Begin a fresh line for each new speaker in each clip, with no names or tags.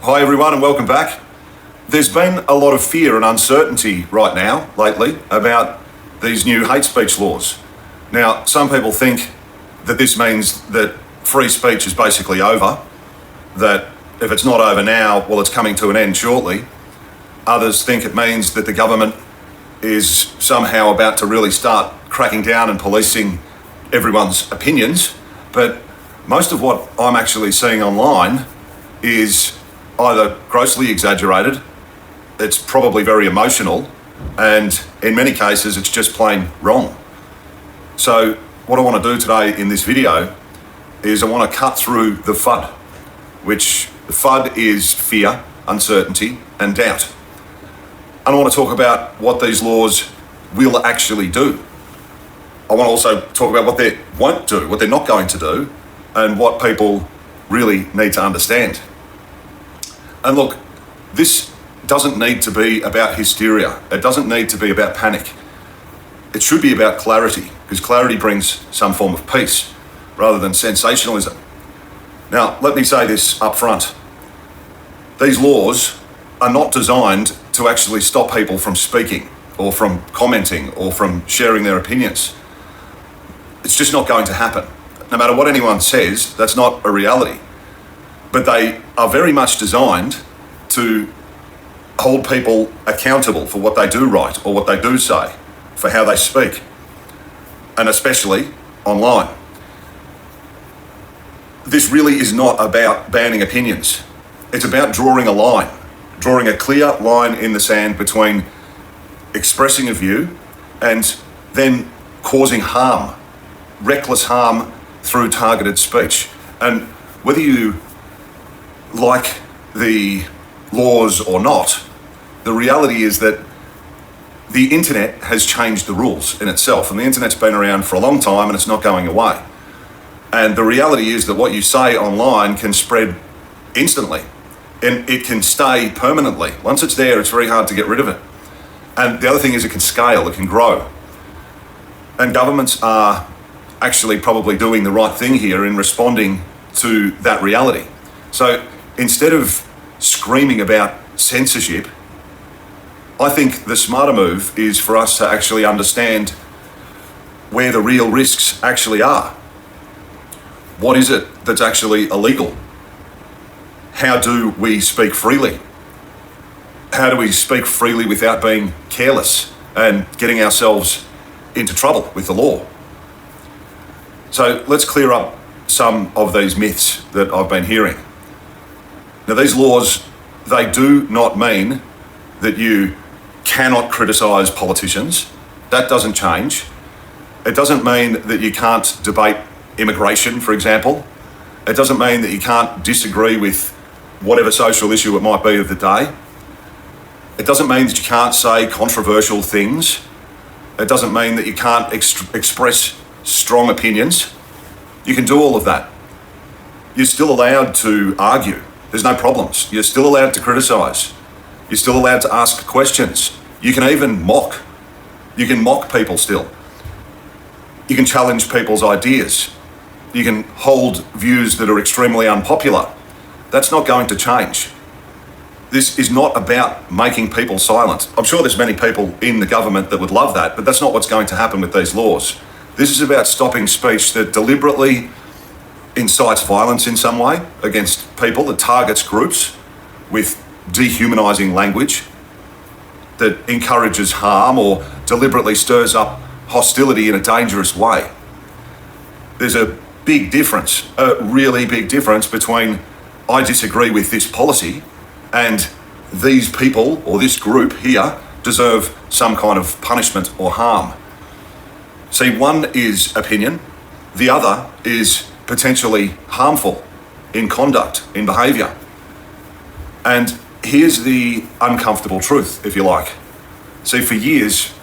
Hi everyone and welcome back. There's been a lot of fear and uncertainty right now, lately, about these new hate speech laws. Now, some people think that this means that free speech is basically over, that if it's not over now, well, it's coming to an end shortly. Others think it means that the government is somehow about to really start cracking down and policing everyone's opinions. But most of what I'm actually seeing online is either grossly exaggerated, it's probably very emotional, and in many cases it's just plain wrong. So what I want to do today in this video is I want to cut through the FUD, which the FUD is fear, uncertainty and doubt. And I want to talk about what these laws will actually do. I want to also talk about what they won't do, what they're not going to do, and what people really need to understand. And look, this doesn't need to be about hysteria. It doesn't need to be about panic. It should be about clarity, because clarity brings some form of peace rather than sensationalism. Now, let me say this up front. These laws are not designed to actually stop people from speaking or from commenting or from sharing their opinions. It's just not going to happen. No matter what anyone says, that's not a reality. But they are very much designed to hold people accountable for what they do write or what they do say, for how they speak, and especially online. This really is not about banning opinions. It's about drawing a line, drawing a clear line in the sand between expressing a view and then causing harm, reckless harm through targeted speech. And whether you like the laws or not, the reality is that the internet has changed the rules in itself, and the internet's been around for a long time and it's not going away. And the reality is that what you say online can spread instantly and it can stay permanently. Once it's there, it's very hard to get rid of it. And the other thing is it can scale, it can grow. And governments are actually probably doing the right thing here in responding to that reality. So instead of screaming about censorship, I think the smarter move is for us to actually understand where the real risks actually are. What is it that's actually illegal? How do we speak freely? How do we speak freely without being careless and getting ourselves into trouble with the law? So let's clear up some of these myths that I've been hearing. Now, these laws, they do not mean that you cannot criticise politicians. That doesn't change. It doesn't mean that you can't debate immigration, for example. It doesn't mean that you can't disagree with whatever social issue it might be of the day. It doesn't mean that you can't say controversial things. It doesn't mean that you can't express strong opinions. You can do all of that. You're still allowed to argue. There's no problems. You're still allowed to criticise. You're still allowed to ask questions. You can even mock. You can mock people still. You can challenge people's ideas. You can hold views that are extremely unpopular. That's not going to change. This is not about making people silent. I'm sure there's many people in the government that would love that, but that's not what's going to happen with these laws. This is about stopping speech that deliberately incites violence in some way against people, that targets groups with dehumanising language, that encourages harm or deliberately stirs up hostility in a dangerous way. There's a big difference, a really big difference between I disagree with this policy and these people or this group here deserve some kind of punishment or harm. See, one is opinion, the other is potentially harmful in conduct, in behaviour. And here's the uncomfortable truth, if you like. See, for years,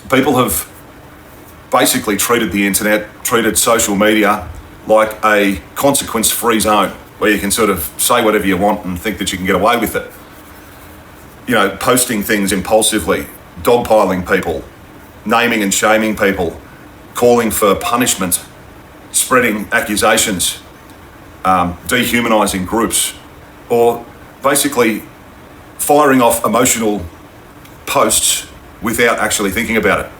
people have basically treated the internet, treated social media like a consequence-free zone where you can sort of say whatever you want and think that you can get away with it. You know, posting things impulsively, dogpiling people, naming and shaming people, calling for punishment, spreading accusations, dehumanising groups, or basically firing off emotional posts without actually thinking about it.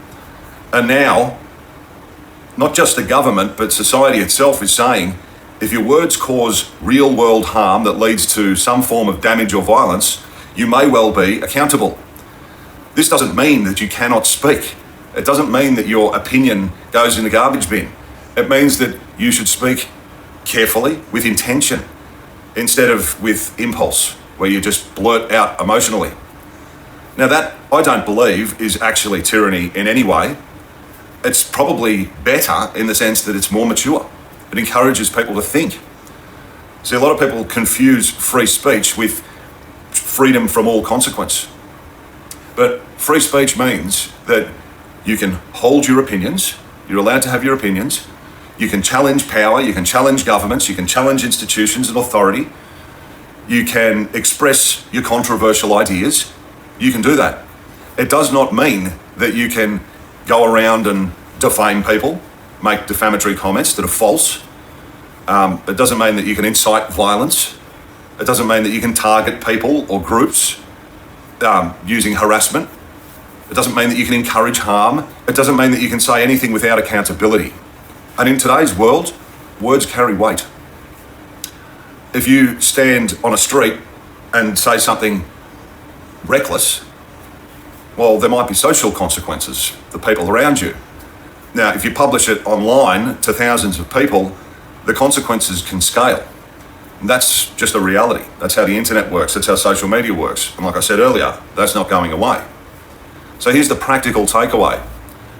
And now, not just the government, but society itself is saying, if your words cause real world harm that leads to some form of damage or violence, you may well be accountable. This doesn't mean that you cannot speak. It doesn't mean that your opinion goes in the garbage bin. It means that you should speak carefully, with intention, instead of with impulse, where you just blurt out emotionally. Now that, I don't believe, is actually tyranny in any way. It's probably better in the sense that it's more mature. It encourages people to think. See, a lot of people confuse free speech with freedom from all consequence. But free speech means that you can hold your opinions, you're allowed to have your opinions, you can challenge power, you can challenge governments, you can challenge institutions and authority, you can express your controversial ideas, you can do that. It does not mean that you can go around and defame people, make defamatory comments that are false. It doesn't mean that you can incite violence. It doesn't mean that you can target people or groups using harassment. It doesn't mean that you can encourage harm. It doesn't mean that you can say anything without accountability. And in today's world, words carry weight. If you stand on a street and say something reckless, well, there might be social consequences for people around you. Now, if you publish it online to thousands of people, the consequences can scale. And that's just a reality. That's how the internet works. That's how social media works. And like I said earlier, that's not going away. So here's the practical takeaway,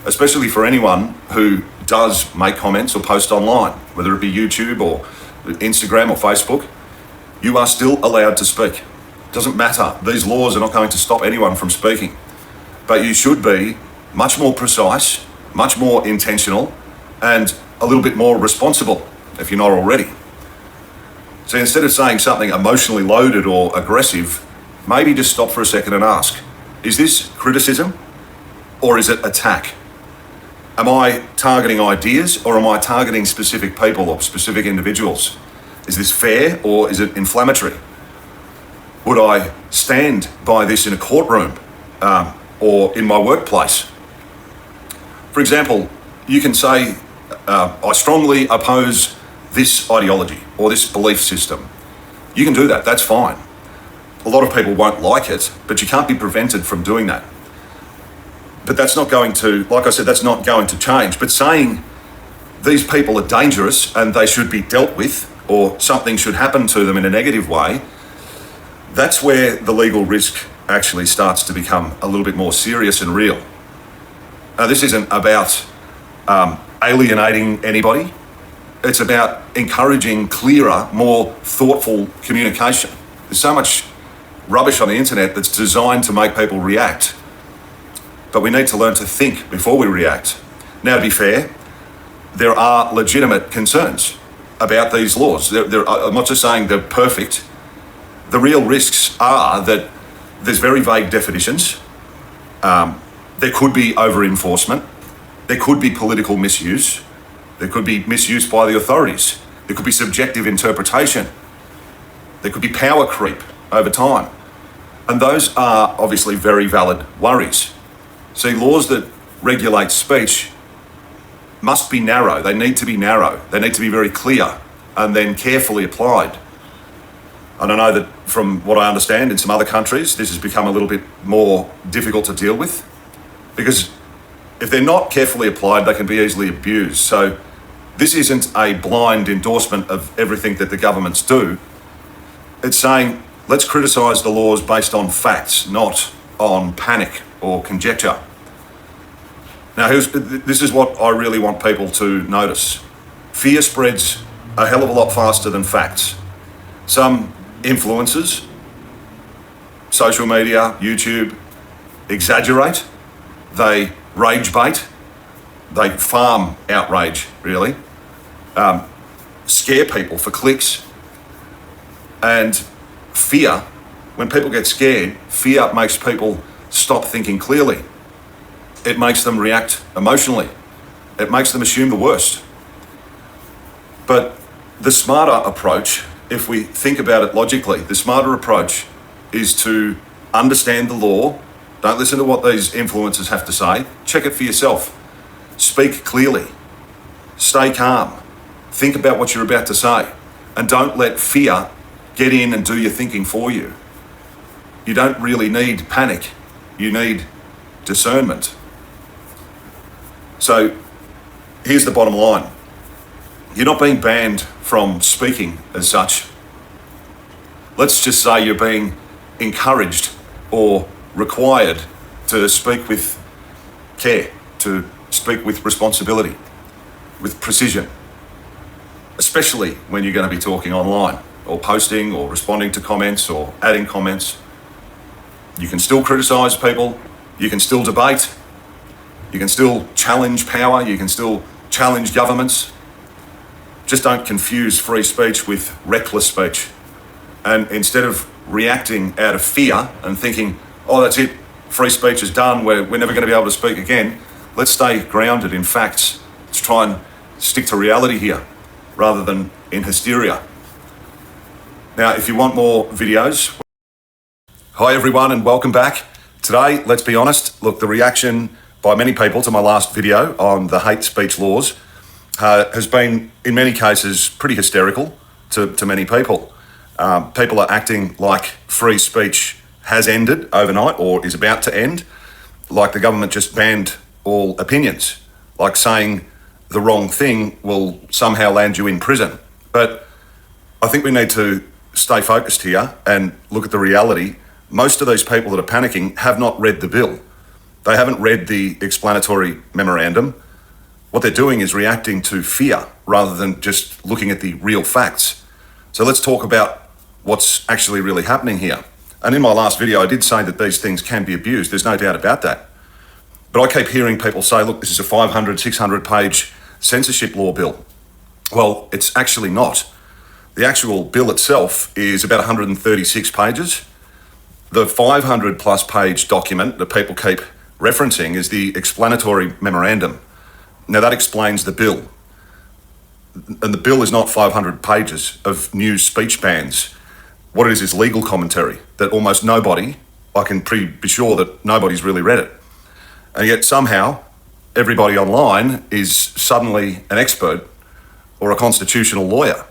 especially for anyone who does make comments or post online, whether it be YouTube or Instagram or Facebook. You are still allowed to speak. It doesn't matter. These laws are not going to stop anyone from speaking. But you should be much more precise, much more intentional, and a little bit more responsible if you're not already. So instead of saying something emotionally loaded or aggressive, maybe just stop for a second and ask, is this criticism or is it attack? Am I targeting ideas or am I targeting specific people or specific individuals? Is this fair or is it inflammatory? Would I stand by this in a courtroom or in my workplace? For example, you can say, I strongly oppose this ideology or this belief system. You can do that, that's fine. A lot of people won't like it, but you can't be prevented from doing that. But that's not going to, like I said, that's not going to change. But saying these people are dangerous and they should be dealt with, or something should happen to them in a negative way, that's where the legal risk actually starts to become a little bit more serious and real. Now, this isn't about alienating anybody. It's about encouraging clearer, more thoughtful communication. There's so much rubbish on the internet that's designed to make people react. But we need to learn to think before we react. Now, to be fair, there are legitimate concerns about these laws. I'm not just saying they're perfect. The real risks are that there's very vague definitions. There could be over-enforcement. There could be political misuse. There could be misuse by the authorities. There could be subjective interpretation. There could be power creep over time. And those are obviously very valid worries. See, laws that regulate speech must be narrow. They need to be narrow. They need to be very clear and then carefully applied. And I know that from what I understand in some other countries, this has become a little bit more difficult to deal with, because if they're not carefully applied, they can be easily abused. So this isn't a blind endorsement of everything that the governments do. It's saying, let's criticise the laws based on facts, not on panic or conjecture. Now, this is what I really want people to notice. Fear spreads a hell of a lot faster than facts. Some influencers, social media, YouTube, exaggerate. They rage bait. They farm outrage, really. Scare people for clicks. And fear, when people get scared, fear makes people stop thinking clearly. It makes them react emotionally. It makes them assume the worst. But the smarter approach if we think about it logically, the smarter approach is to understand the law. Don't listen to what these influencers have to say. Check it for yourself. Speak clearly. Stay calm. Think about what you're about to say. And don't let fear get in and do your thinking for you. You don't really need panic. You need discernment. So here's the bottom line. You're not being banned from speaking as such. Let's just say you're being encouraged or required to speak with care, to speak with responsibility, with precision, especially when you're going to be talking online or posting or responding to comments or adding comments. You can still criticise people, you can still debate, you can still challenge power, you can still challenge governments. Just don't confuse free speech with reckless speech. And instead of reacting out of fear and thinking, oh, that's it, free speech is done, we're never going to be able to speak again, let's stay grounded in facts. Let's try and stick to reality here rather than in hysteria. Now, if you want more videos, hi everyone and welcome back. Today, let's be honest, look, the reaction by many people to my last video on the hate speech laws has been, in many cases, pretty hysterical to many people. People are acting like free speech has ended overnight or is about to end, like the government just banned all opinions, like saying the wrong thing will somehow land you in prison. But I think we need to stay focused here and look at the reality. Most of those people that are panicking have not read the bill. They haven't read the explanatory memorandum. What they're doing is reacting to fear rather than just looking at the real facts. So let's talk about what's actually really happening here. And in my last video, I did say that these things can be abused. There's no doubt about that. But I keep hearing people say, look, this is a 500, 600 page censorship law bill. Well, it's actually not. The actual bill itself is about 136 pages. The 500 plus page document that people keep referencing is the explanatory memorandum. Now that explains the bill. And the bill is not 500 pages of new speech bans. What it is legal commentary that almost nobody, I can be sure that nobody's really read it. And yet somehow everybody online is suddenly an expert or a constitutional lawyer.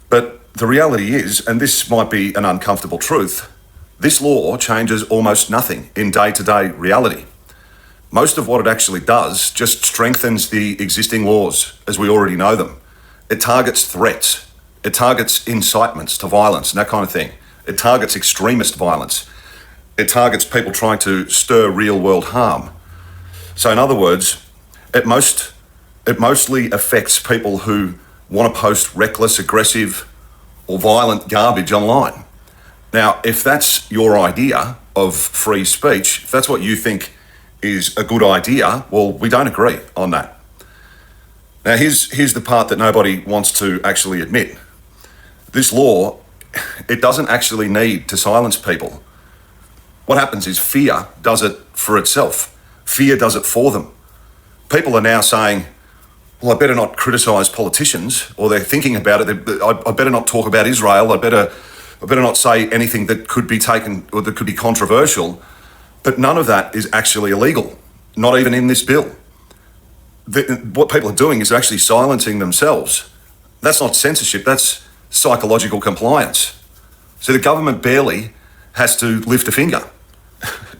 But the reality is, and this might be an uncomfortable truth, this law changes almost nothing in day-to-day reality. Most of what it actually does just strengthens the existing laws as we already know them. It targets threats. It targets incitements to violence and that kind of thing. It targets extremist violence. It targets people trying to stir real-world harm. So in other words, it mostly affects people who want to post reckless, aggressive, or violent garbage online. Now, if that's your idea of free speech, if that's what you think is a good idea, well, we don't agree on that. Now, here's the part that nobody wants to actually admit. This law, it doesn't actually need to silence people. What happens is fear does it for itself. Fear does it for them. People are now saying, well, I better not criticise politicians, or they're thinking about it. I better not talk about Israel. I better not say anything that could be taken or that could be controversial. But none of that is actually illegal, not even in this bill. What people are doing is actually silencing themselves. That's not censorship, that's psychological compliance. So the government barely has to lift a finger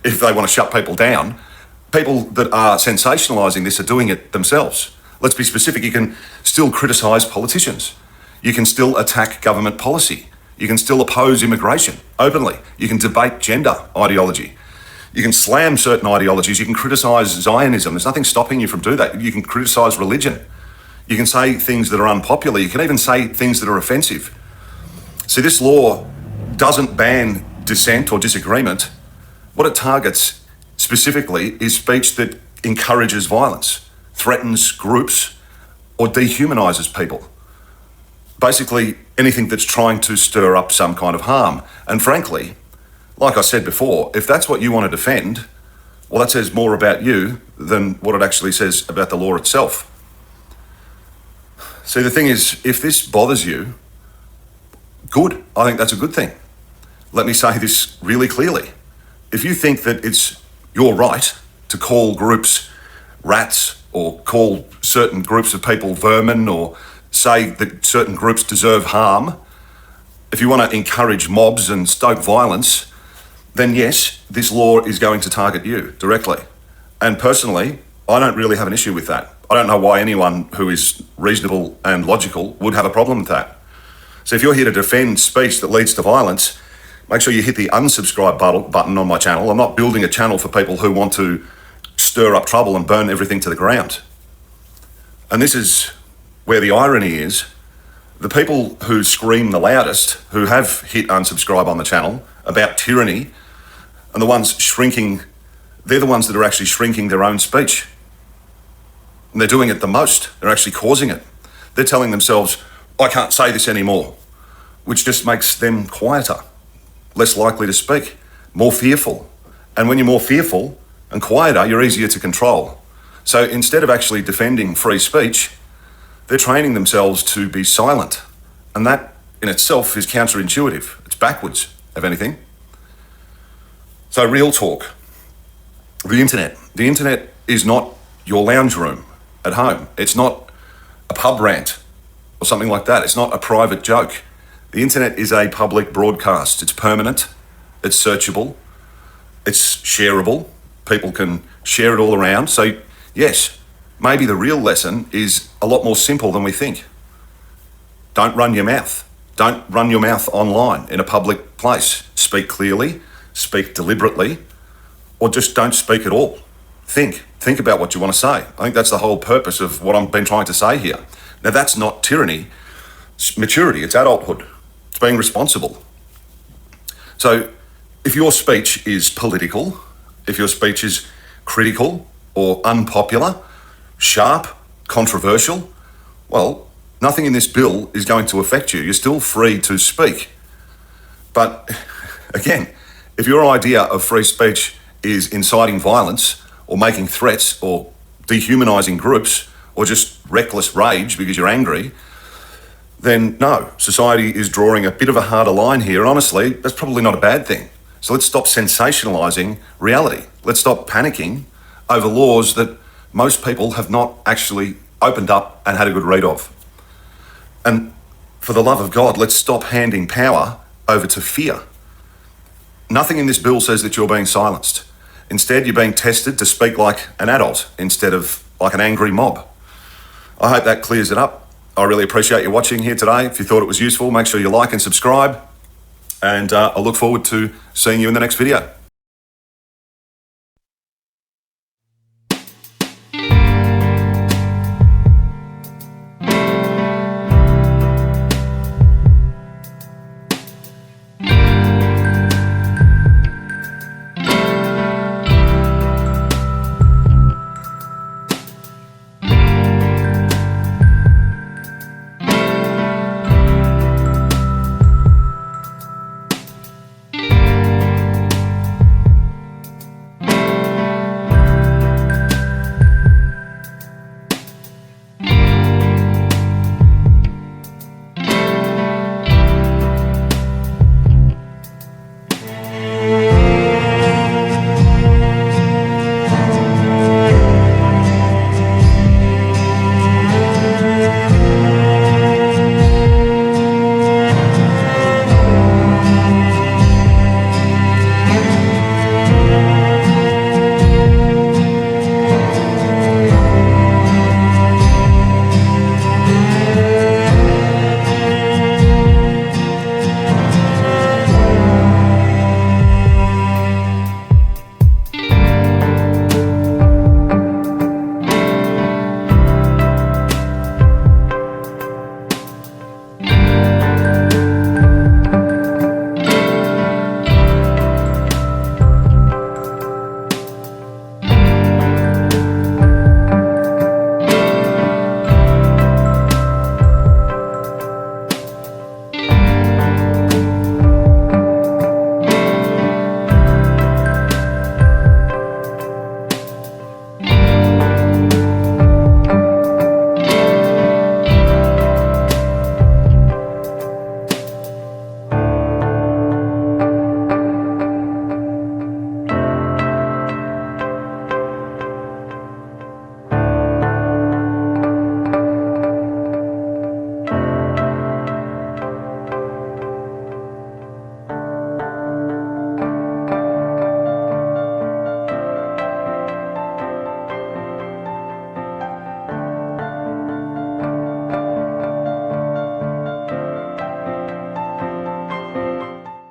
if they want to shut people down. People that are sensationalising this are doing it themselves. Let's be specific, you can still criticise politicians. You can still attack government policy. You can still oppose immigration openly. You can debate gender ideology. You can slam certain ideologies. You can criticise Zionism. There's nothing stopping you from doing that. You can criticise religion. You can say things that are unpopular. You can even say things that are offensive. See, this law doesn't ban dissent or disagreement. What it targets specifically is speech that encourages violence, threatens groups, or dehumanises people. Basically, anything that's trying to stir up some kind of harm. And frankly, like I said before, if that's what you want to defend, well, that says more about you than what it actually says about the law itself. See, the thing is, if this bothers you, Good. I think that's a good thing. Let me say this really clearly. If you think that it's your right to call groups rats or call certain groups of people vermin or say that certain groups deserve harm, if you want to encourage mobs and stoke violence, then yes, this law is going to target you directly. And personally, I don't really have an issue with that. I don't know why anyone who is reasonable and logical would have a problem with that. So if you're here to defend speech that leads to violence, make sure you hit the unsubscribe button on my channel. I'm not building a channel for people who want to stir up trouble and burn everything to the ground. And this is where the irony is. The people who scream the loudest, who have hit unsubscribe on the channel about tyranny, and the ones shrinking, they're the ones that are actually shrinking their own speech. And they're doing it the most. They're actually causing it. They're telling themselves, I can't say this anymore, which just makes them quieter, less likely to speak, more fearful. And when you're more fearful and quieter, you're easier to control. So instead of actually defending free speech, they're training themselves to be silent. And that in itself is counterintuitive. It's backwards, if anything. So real talk. The internet. The internet is not your lounge room at home. It's not a pub rant or something like that. It's not a private joke. The internet is a public broadcast. It's permanent. It's searchable. It's shareable. People can share it all around. So yes, maybe the real lesson is a lot more simple than we think. Don't run your mouth. Don't run your mouth online in a public place. Speak clearly, speak deliberately, or just don't speak at all. Think about what you want to say. I think that's the whole purpose of what I've been trying to say here. Now that's not tyranny, it's maturity, it's adulthood, it's being responsible. So if your speech is political, if your speech is critical or unpopular, sharp, controversial, well, nothing in this bill is going to affect you. You're still free to speak. But again, if your idea of free speech is inciting violence or making threats or dehumanizing groups or just reckless rage because you're angry, then no, society is drawing a bit of a harder line here. And honestly, that's probably not a bad thing. So let's stop sensationalizing reality. Let's stop panicking over laws that most people have not actually opened up and had a good read of. And for the love of God, let's stop handing power over to fear. Nothing in this bill says that you're being silenced. Instead, you're being tested to speak like an adult instead of like an angry mob. I hope that clears it up. I really appreciate you watching here today. If you thought it was useful, make sure you like and subscribe. And I look forward to seeing you in the next video.